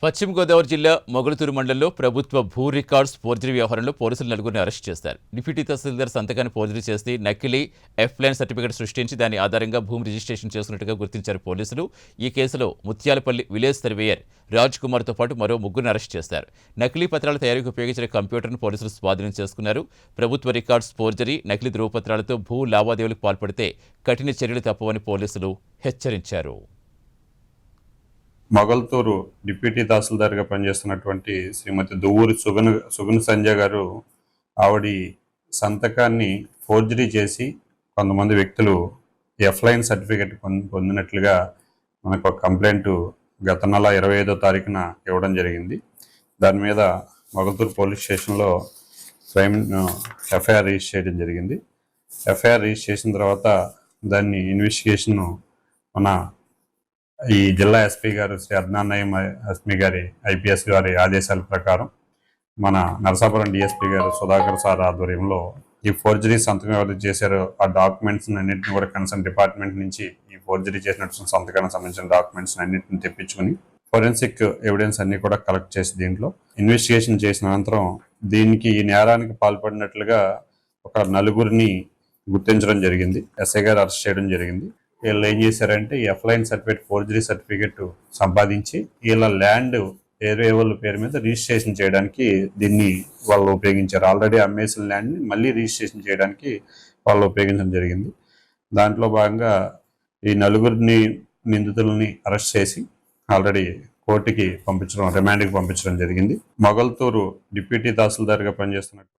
పశ్చిమ గోదావరి జిల్లా మొగలుతూరు మండలంలో ప్రభుత్వ భూ రికార్డ్స్ ఫోర్జరీ వ్యవహారంలో పోలీసులు నలుగురిని అరెస్ట్ చేశారు. డిప్యూటీ తహసీల్దార్ సంతకాన్ని ఫోర్జరీ చేసి నకిలీ ఎఫ్లైన్ సర్టిఫికెట్ సృష్టించి దాని ఆధారంగా భూమి రిజిస్ట్రేషన్ చేస్తున్నట్టుగా గుర్తించారు పోలీసులు. ఈ కేసులో ముత్యాలపల్లి విలేజ్ సర్వేయర్ రాజ్ కుమార్తో పాటు మరో ముగ్గురిని అరెస్ట్ చేశారు. నకిలీ పత్రాల తయారీకి ఉపయోగించిన కంప్యూటర్ను పోలీసులు స్వాధీనం చేసుకున్నారు. ప్రభుత్వ రికార్డ్స్ ఫోర్జరీ, నకిలీ ధృవపత్రాలతో భూ లావాదేవీలకు పాల్పడితే కఠిన చర్యలు తప్పవని పోలీసులు హెచ్చరించారు. మొగల్తూరు డిప్యూటీ తహసీల్దార్గా పనిచేస్తున్నటువంటి శ్రీమతి దువ్వూరి సుగుణ సంజయ్ గారు ఆవిడ సంతకాన్ని ఫోర్జరీ చేసి కొంతమంది వ్యక్తులు ఎఫ్లైన్ సర్టిఫికెట్ పొందినట్లుగా మనకు ఒక కంప్లైంట్ గత నెల 25వ తారీఖున ఇవ్వడం జరిగింది. దాని మీద మొగల్తూరు పోలీస్ స్టేషన్లో ఎఫ్ఐఆర్ రిజిస్టర్ చేయడం జరిగింది. ఎఫ్ఐఆర్ రిజిస్టర్ చేసిన తర్వాత దాన్ని ఇన్వెస్టిగేషన్ మన ఈ జిల్లా ఎస్పీ గారు శ్రీ అద్నాన్ నయీం ఎస్పీ గారి ఐపీఎస్ గారి ఆదేశాల ప్రకారం మన నరసాపురం డిఎస్పీ గారు సుధాకర్ సార్ ఆధ్వర్యంలో ఈ ఫోర్జరీ సంతకం ఎవరు చేశారో ఆ డాక్యుమెంట్స్ అన్నింటిని కూడా కన్సర్న్ డిపార్ట్మెంట్ నుంచి ఈ ఫోర్జరీ చేసినట్టు సంతకానికి సంబంధించిన డాక్యుమెంట్స్ అన్నింటిని తెప్పించుకుని ఫోరెన్సిక్ ఎవిడెన్స్ అన్ని కూడా కలెక్ట్ చేసి దీంట్లో ఇన్వెస్టిగేషన్ చేసిన అనంతరం దీనికి ఈ నేరానికి పాల్పడినట్లుగా ఒక నలుగురిని గుర్తించడం జరిగింది. ఎస్ఐ గారు అరెస్ట్ చేయడం జరిగింది. వీళ్ళు ఏం చేశారంటే ఈ ఎఫ్లైన్ సర్టిఫికేట్ ఫోర్జరీ సర్టిఫికేట్ సంపాదించి వీళ్ళ ల్యాండ్ వేరే వాళ్ళ పేరు మీద రిజిస్ట్రేషన్ చేయడానికి దీన్ని వాళ్ళు ఉపయోగించారు. ఆల్రెడీ అమ్మేసిన ల్యాండ్ని మళ్ళీ రిజిస్ట్రేషన్ చేయడానికి వాళ్ళు ఉపయోగించడం జరిగింది. దాంట్లో భాగంగా ఈ నలుగురిని నిందితులని అరెస్ట్ చేసి ఆల్రెడీ కోర్టుకి రిమాండ్కి పంపించడం జరిగింది. మొగల్తూరు డిప్యూటీ తహసీల్దార్గా పనిచేస్తున్నట్టు